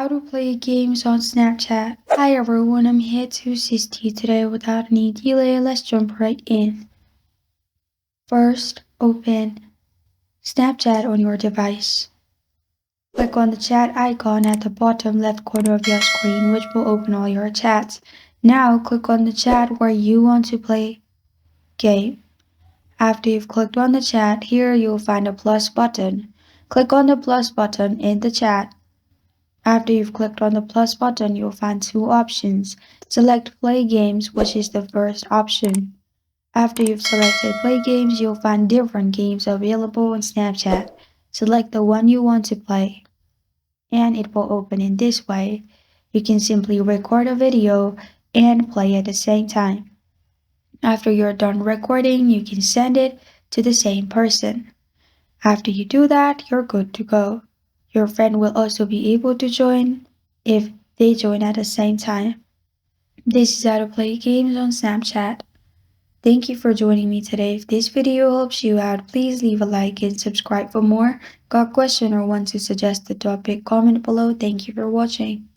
How to play games on Snapchat. Hi everyone, I'm here to assist you today. Without any delay, let's jump right in. First, open Snapchat on your device. Click on the chat icon at the bottom left corner of your screen, which will open all your chats. Now, click on the chat where you want to play game. After you've clicked on the chat, here you'll find a plus button. Click on the plus button in the chat. After you've clicked on the plus button, you'll find two options. Select Play Games, which is the first option. After you've selected Play Games, you'll find different games available on Snapchat. Select the one you want to play, and it will open in this way. You can simply record a video and play at the same time. After you're done recording, you can send it to the same person. After you do that, you're good to go. Your friend will also be able to join if they join at the same time. This is how to play games on Snapchat. Thank you for joining me today. If this video helps you out, please leave a like and subscribe for more. Got a question or want to suggest the topic? Comment below. Thank you for watching.